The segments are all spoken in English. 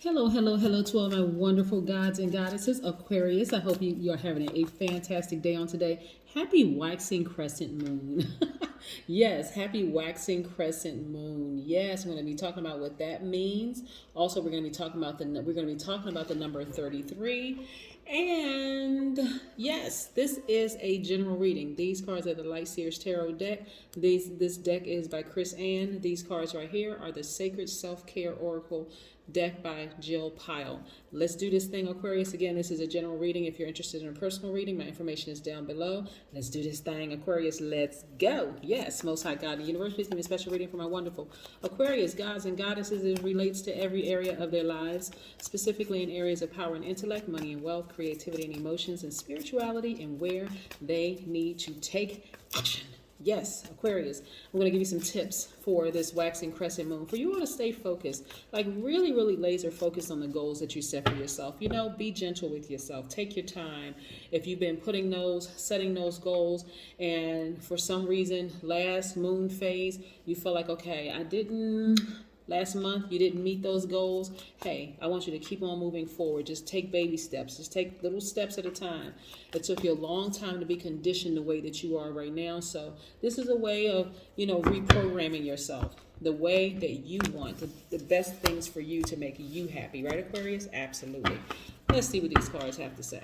Hello, hello, hello to all my wonderful gods and goddesses, Aquarius. I hope you are having a fantastic day on today. Happy waxing crescent moon. Yes, happy waxing crescent moon. Yes, we're going to be talking about what that means. Also, we're going to be talking about the number 33. And yes, this is a general reading. These cards are the Light Seers Tarot deck. This deck is by Chris Ann. These cards right here are the Sacred Self-Care Oracle deck by Jill Pyle. Let's do this thing, Aquarius. Again, this is a general reading. If you're interested in a personal reading, my information is down below. Let's do this thing, Aquarius. Let's go. Yes, Most High God, the universe, please give me a special reading for my wonderful Aquarius gods and goddesses. It relates to every area of their lives, specifically in areas of power and intellect, money and wealth, creativity and emotions, and spirituality, and where they need to take action. Yes, Aquarius. I'm going to give you some tips for this waxing crescent moon. For you all to stay focused, like really, really laser focused on the goals that you set for yourself. You know, be gentle with yourself. Take your time. If you've been setting those goals, and for some reason, last moon phase, you feel like, okay, last month you didn't meet those goals. Hey, I want you to keep on moving forward. Just take baby steps. Just take little steps at a time. It took you a long time to be conditioned the way that you are right now. So this is a way of, reprogramming yourself the way that you want, the best things for you to make you happy. Right, Aquarius? Absolutely. Let's see what these cards have to say.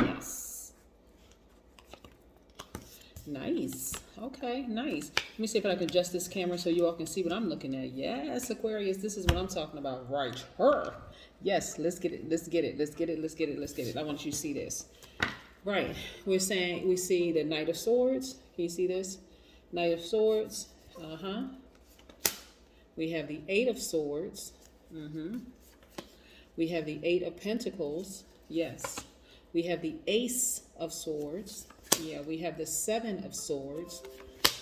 Yes. Nice. Okay, nice. Let me see if I can adjust this camera so you all can see what I'm looking at. Yes, Aquarius, this is what I'm talking about right here. Yes, let's get it. Let's get it. Let's get it. Let's get it. Let's get it. I want you to see this. Right. We see the Knight of Swords. Can you see this? Knight of Swords. Uh-huh. We have the Eight of Swords. Mm-hmm. We have the Eight of Pentacles. Yes. We have the Ace of Swords. Yeah, we have the Seven of Swords.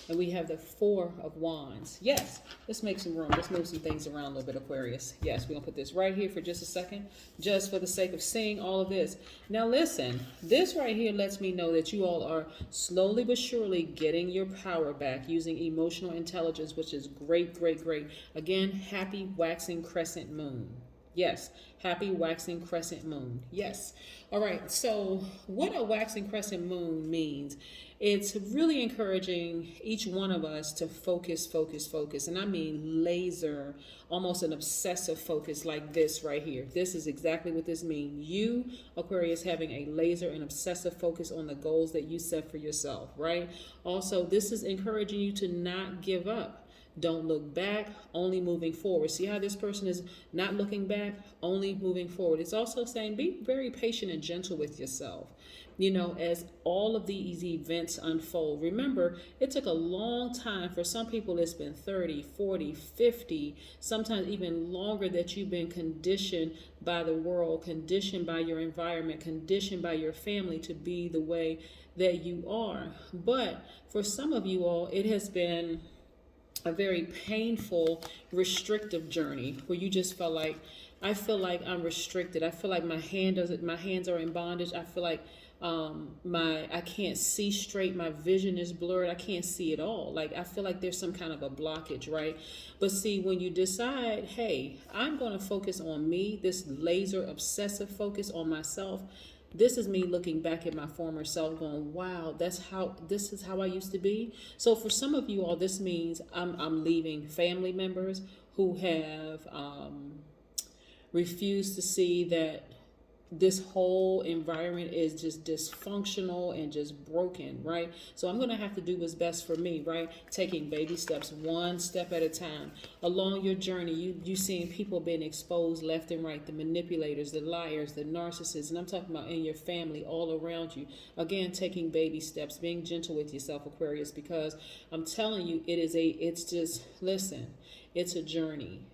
And we have the Four of Wands. Yes, let's make some room. Let's move some things around a little bit, Aquarius. Yes, we're going to put this right here for just a second, just for the sake of seeing all of this. Now, listen, this right here lets me know that you all are slowly but surely getting your power back using emotional intelligence, which is great, great, great. Again, happy waxing crescent moon. Yes, happy waxing crescent moon. Yes. All right, so what a waxing crescent moon means, it's really encouraging each one of us to focus, focus, focus. And I mean laser, almost an obsessive focus like this right here. This is exactly what this means. You, Aquarius, having a laser and obsessive focus on the goals that you set for yourself, right? Also, this is encouraging you to not give up. Don't look back, only moving forward. See how this person is not looking back, only moving forward. It's also saying be very patient and gentle with yourself. As all of these events unfold. Remember, it took a long time. For some people, it's been 30, 40, 50, sometimes even longer that you've been conditioned by the world, conditioned by your environment, conditioned by your family to be the way that you are. But for some of you all, it has been a very painful, restrictive journey where you just felt like, I feel like I'm restricted. I feel like my hands are in bondage. I feel like I can't see straight. My vision is blurred. I can't see it all. Like I feel like there's some kind of a blockage, right? But see, when you decide, hey, I'm going to focus on me, this laser obsessive focus on myself. This is me looking back at my former self going, wow, this is how I used to be. So for some of you all, this means I'm leaving family members who have refused to see that this whole environment is just dysfunctional and just broken, right? So I'm going to have to do what's best for me, right? Taking baby steps, one step at a time. Along your journey, you seeing people being exposed left and right, the manipulators, the liars, the narcissists, and I'm talking about in your family, all around you. Again, taking baby steps, being gentle with yourself, Aquarius, because I'm telling you, listen, it's a journey.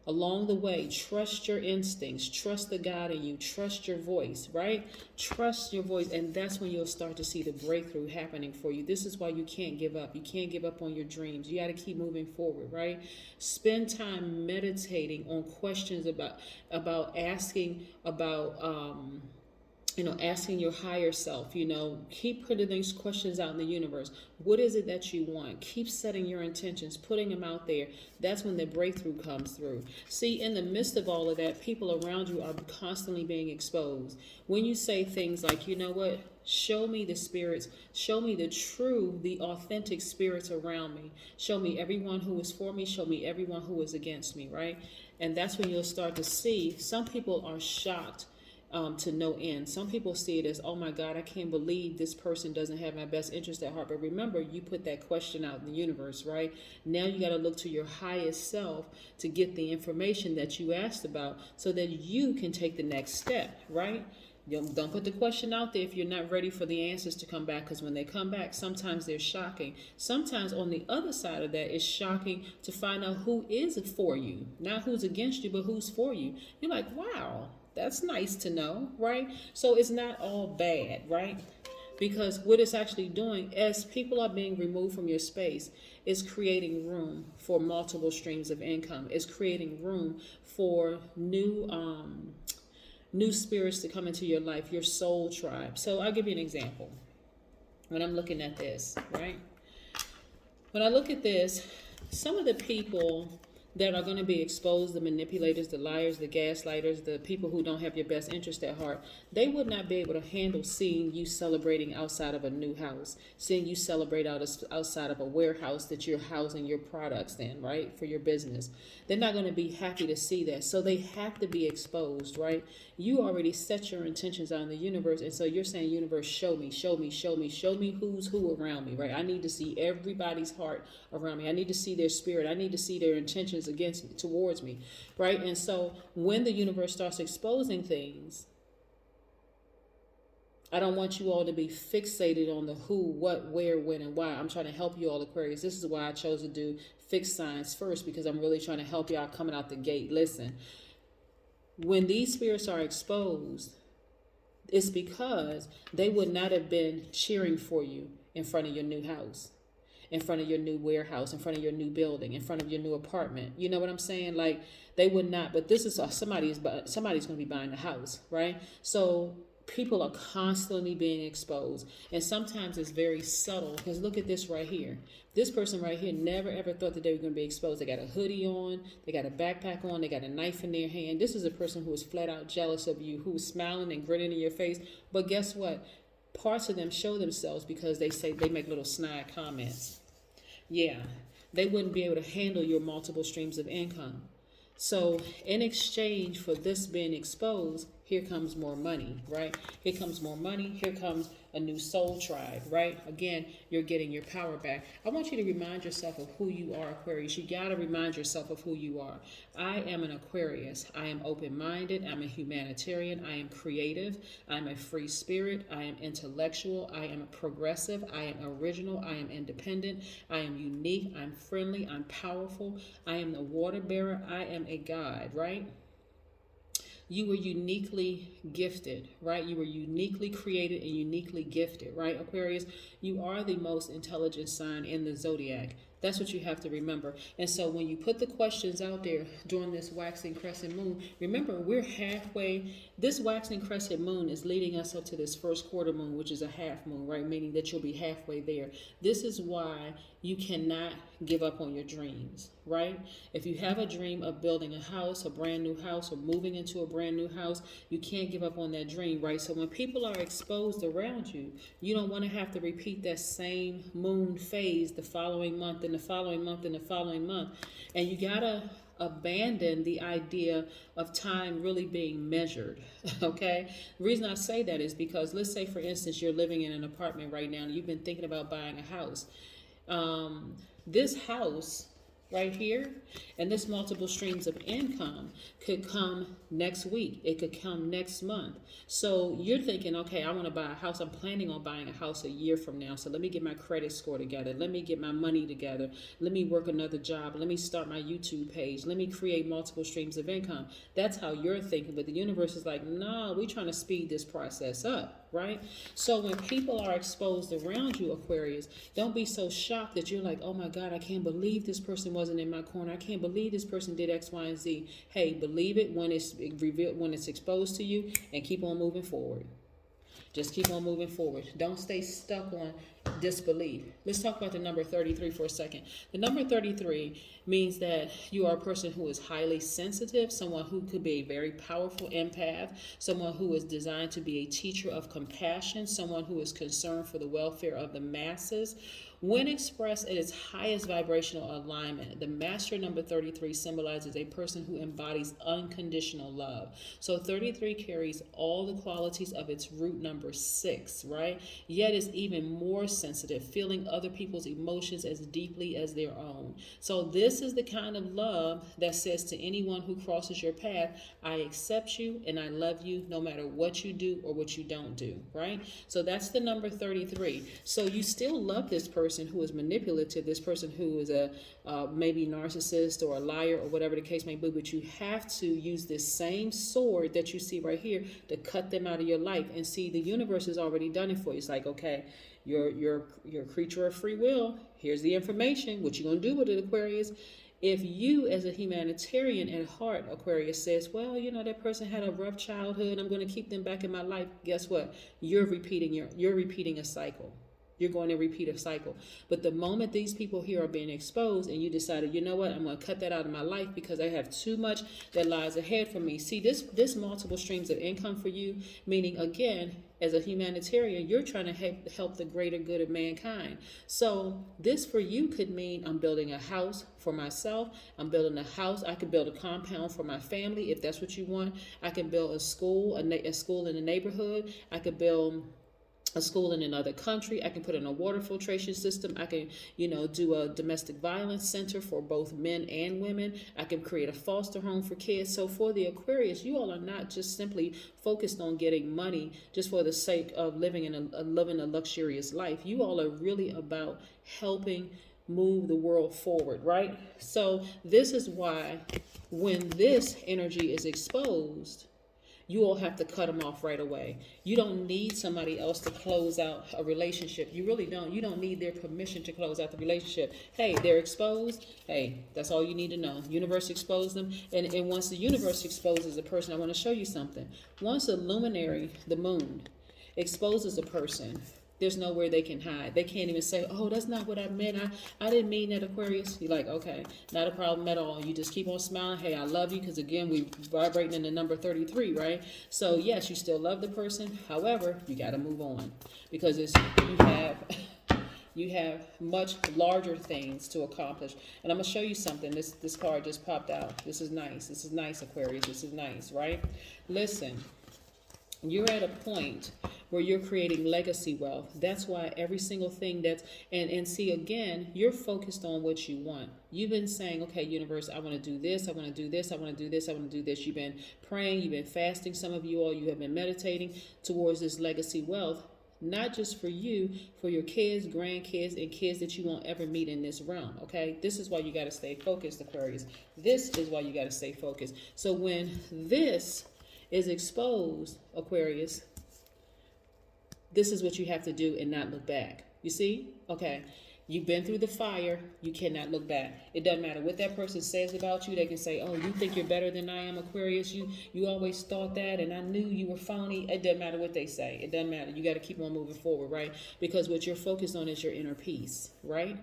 Along the way, trust your instincts, trust the God in you, trust your voice, right? Trust your voice, and that's when you'll start to see the breakthrough happening for you. This is why you can't give up. You can't give up on your dreams. You got to keep moving forward, right? Spend time meditating on questions about asking about asking your higher self, keep putting these questions out in the universe. What is it that you want? Keep setting your intentions, putting them out there. That's when the breakthrough comes through. See, in the midst of all of that, people around you are constantly being exposed. When you say things like, you know what? Show me the spirits. Show me the authentic spirits around me. Show me everyone who is for me. Show me everyone who is against me, right? And that's when you'll start to see some people are shocked to no end. Some people see it as, oh my God, I can't believe this person doesn't have my best interest at heart. But remember, you put that question out in the universe, right? Now you got to look to your highest self to get the information that you asked about so that you can take the next step, right? Don't put the question out there if you're not ready for the answers to come back, because when they come back, sometimes they're shocking. Sometimes on the other side of that, it's shocking to find out who is for you. Not who's against you, but who's for you. You're like, wow, that's nice to know, right? So it's not all bad, right? Because what it's actually doing, as people are being removed from your space, is creating room for multiple streams of income. It's creating room for new spirits to come into your life, your soul tribe. So I'll give you an example. When I'm looking at this, right? When I look at this, some of the people that are going to be exposed, the manipulators, the liars, the gaslighters, the people who don't have your best interest at heart, they would not be able to handle seeing you celebrating outside of a new house, seeing you celebrate outside of a warehouse that you're housing your products in, right, for your business. They're not going to be happy to see that. So they have to be exposed, right? You already set your intentions out in the universe, and so you're saying, universe, show me, show me, show me, show me who's who around me, right? I need to see everybody's heart around me. I need to see their spirit. I need to see their intentions towards me, right? And so when the universe starts exposing things, I don't want you all to be fixated on the who, what, where, when, and why. I'm trying to help you all, Aquarius. This is why I chose to do fixed signs first, because I'm really trying to help y'all coming out the gate. Listen, when these spirits are exposed, it's because they would not have been cheering for you in front of your new house, in front of your new warehouse, in front of your new building, in front of your new apartment. You know what I'm saying? Like, they would not, but this is somebody's going to be buying a house, right? So people are constantly being exposed, and sometimes it's very subtle, because look at this right here. This person right here never ever thought that they were going to be exposed. They got a hoodie on, they got a backpack on, they got a knife in their hand. This is a person who is flat out jealous of you, who is smiling and grinning in your face. But guess what? Parts of them show themselves because they make little snide comments. Yeah, they wouldn't be able to handle your multiple streams of income. So in exchange for this being exposed, here comes more money, right? Here comes more money. Here comes a new soul tribe, right? Again, you're getting your power back. I want you to remind yourself of who you are, Aquarius. You got to remind yourself of who you are. I am an Aquarius. I am open-minded. I'm a humanitarian. I am creative. I'm a free spirit. I am intellectual. I am progressive. I am original. I am independent. I am unique. I'm friendly. I'm powerful. I am the water bearer. I am a guide, right? You were uniquely gifted, right? You were uniquely created and uniquely gifted, right, Aquarius? You are the most intelligent sign in the Zodiac. That's what you have to remember. And so when you put the questions out there during this waxing crescent moon, remember, we're halfway. This waxing crescent moon is leading us up to this first quarter moon, which is a half moon, right? Meaning that you'll be halfway there. This is why you cannot give up on your dreams, right? If you have a dream of building a house, a brand new house, or moving into a brand new house, you can't give up on that dream, right? So when people are exposed around you, you don't want to have to repeat that same moon phase the following month and the following month and the following month. And you gotta abandon the idea of time really being measured. Okay, the reason I say that is because, let's say for instance, you're living in an apartment right now and you've been thinking about buying a house. This house right here and this multiple streams of income could come next week. It could come next month. So you're thinking, okay, I want to buy a house. I'm planning on buying a house a year from now. So let me get my credit score together. Let me get my money together. Let me work another job. Let me start my YouTube page. Let me create multiple streams of income. That's how you're thinking. But the universe is like, no, we're trying to speed this process up, right? So when people are exposed around you, Aquarius, don't be so shocked that you're like, oh my God, I can't believe this person wasn't in my corner. I can't believe this person did X, Y, and Z. Hey, believe it when it's revealed, when it's exposed to you, and keep on moving forward. Just keep on moving forward. Don't stay stuck on disbelief. Let's talk about the number 33 for a second. The number 33 means that you are a person who is highly sensitive, someone who could be a very powerful empath, someone who is designed to be a teacher of compassion, someone who is concerned for the welfare of the masses. When expressed at its highest vibrational alignment, the master number 33 symbolizes a person who embodies unconditional love. So 33 carries all the qualities of its root number 6, right? Yet is even more sensitive, feeling other people's emotions as deeply as their own. So this is the kind of love that says to anyone who crosses your path, I accept you and I love you no matter what you do or what you don't do, right? So that's the number 33. So you still love this person who is manipulative, this person who is a maybe narcissist or a liar or whatever the case may be, but you have to use this same sword that you see right here to cut them out of your life. And see, the universe has already done it for you. It's like, okay, you're a creature of free will. Here's the information. What you gonna do with it, Aquarius? If you, as a humanitarian at heart, Aquarius, says, well, you know, that person had a rough childhood, I'm going to keep them back in my life. Guess what? You're repeating a cycle. You're going to repeat a cycle. But the moment these people here are being exposed and you decided, you know what, I'm going to cut that out of my life because I have too much that lies ahead for me. See, this multiple streams of income for you, meaning, again, as a humanitarian, you're trying to help the greater good of mankind. So this for you could mean I'm building a house for myself. I'm building a house. I could build a compound for my family if that's what you want. I can build a school, a school in the neighborhood. I could build a school in another country. I can put in a water filtration system. I can, do a domestic violence center for both men and women. I can create a foster home for kids. So for the Aquarius, you all are not just simply focused on getting money just for the sake of living a luxurious life. You all are really about helping move the world forward, right? So this is why when this energy is exposed, you all have to cut them off right away. You don't need somebody else to close out a relationship. You really don't. You don't need their permission to close out the relationship. Hey, they're exposed. Hey, that's all you need to know. Universe exposed them. And once the universe exposes a person, I want to show you something. Once a luminary, the moon, exposes a person, there's nowhere they can hide. They can't even say, oh, that's not what I meant. I didn't mean that, Aquarius. You're like, okay, not a problem at all. You just keep on smiling. Hey, I love you. Because again, we vibrating in the number 33, right? So yes, you still love the person. However, you got to move on because you have much larger things to accomplish. And I'm going to show you something. This card just popped out. This is nice. This is nice, Aquarius. This is nice, right? Listen. You're at a point where you're creating legacy wealth. That's why every single thing and see, again, you're focused on what you want. You've been saying, okay, universe, I want to do this, I want to do this, I want to do this, I want to do this. You've been praying, you've been fasting. Some of you all, you have been meditating towards this legacy wealth, not just for you, for your kids, grandkids, and kids that you won't ever meet in this realm, okay? This is why you got to stay focused, Aquarius. This is why you got to stay focused. So when this is exposed, Aquarius, this is what you have to do and not look back. You see? Okay. You've been through the fire. You cannot look back. It doesn't matter what that person says about you. They can say, oh, you think you're better than I am, Aquarius. You always thought that, and I knew you were phony. It doesn't matter what they say. It doesn't matter. You got to keep on moving forward, right? Because what you're focused on is your inner peace, right?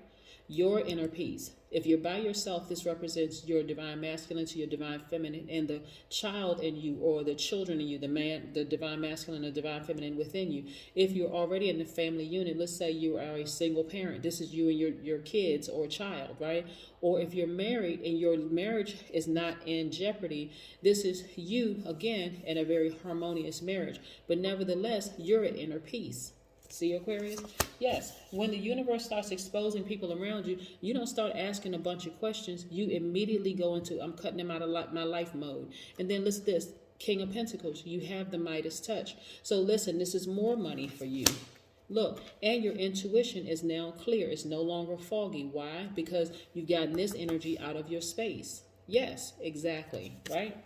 Your inner peace. If you're by yourself, this represents your divine masculine to your divine feminine, and the child in you, or the children in you, the divine masculine, the divine feminine within you. If you're already in the family unit, let's say you are a single parent. This is you and your kids or child, right? Or if you're married and your marriage is not in jeopardy, this is you, again, in a very harmonious marriage. But nevertheless, you're at inner peace. See, Aquarius? Yes. When the universe starts exposing people around you, you don't start asking a bunch of questions. You immediately go into, I'm cutting them out of my life mode. And then listen this, King of Pentacles, you have the Midas touch. So listen, this is more money for you. Look, and your intuition is now clear. It's no longer foggy. Why? Because you've gotten this energy out of your space. Yes, exactly, right?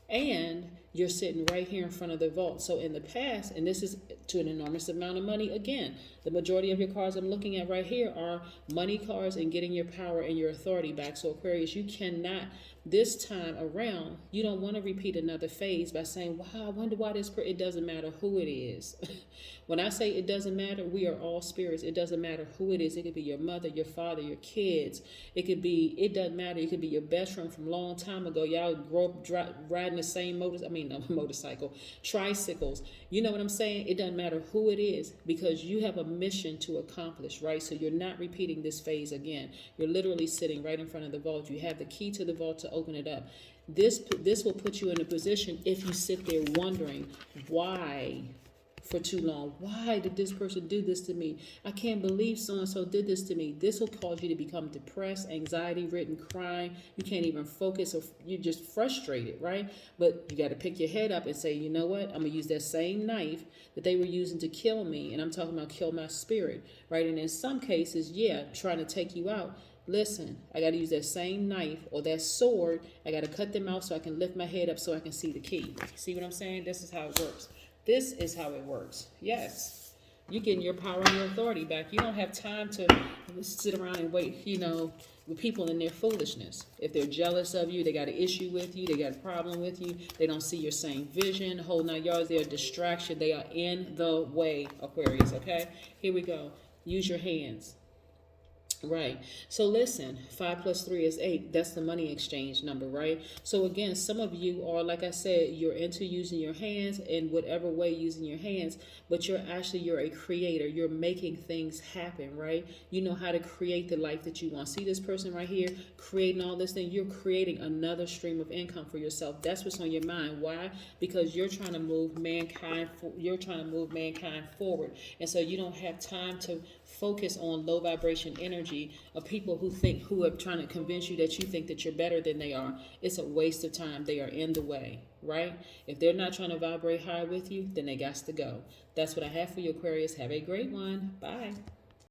And you're sitting right here in front of the vault. So in the past, and this is to an enormous amount of money, again, the majority of your cards I'm looking at right here are money cards and getting your power and your authority back. So Aquarius, you cannot This time around, you don't want to repeat another phase by saying, wow, I wonder why it doesn't matter who it is. When I say it doesn't matter, we are all spirits. It doesn't matter who it is. It could be your mother, your father, your kids. It doesn't matter. It could be your best friend from a long time ago. Y'all grow up riding the same motorcycle, tricycles. You know what I'm saying? It doesn't matter who it is, because you have a mission to accomplish, right? So you're not repeating this phase again. You're literally sitting right in front of the vault. You have the key to the vault to open it up. This will put you in a position, if you sit there wondering why for too long. Why did this person do this to me? I can't believe so-and-so did this to me. This will cause you to become depressed, anxiety-ridden, crying. You can't even focus, or you're just frustrated, right? But you got to pick your head up and say, you know what? I'm going to use that same knife that they were using to kill me, and I'm talking about kill my spirit, right? And in some cases, yeah, trying to take you out. Listen, I got to use that same knife or that sword. I got to cut them out so I can lift my head up so I can see the key. See what I'm saying? This is how it works. This is how it works. Yes. You're getting your power and your authority back. You don't have time to sit around and wait, with people in their foolishness. If they're jealous of you, they got an issue with you, they got a problem with you, they don't see your same vision, whole 9 yards, they're a distraction. They are in the way, Aquarius, okay? Here we go. Use your hands. Right. So listen, 5 plus 3 is 8. That's the money exchange number, right? So again, some of you are, like I said, you're into using your hands in whatever way, using your hands, but you're a creator. You're making things happen, right? You know how to create the life that you want. See this person right here creating all this thing. You're creating another stream of income for yourself. That's what's on your mind. Why? Because you're trying to move mankind. You're trying to move mankind forward, and so you don't have time to focus on low vibration energy of people who are trying to convince you that you think that you're better than they are. It's a waste of time. They are in the way, right? If they're not trying to vibrate high with you, then they got to go. That's what I have for you, Aquarius. Have a great one. Bye.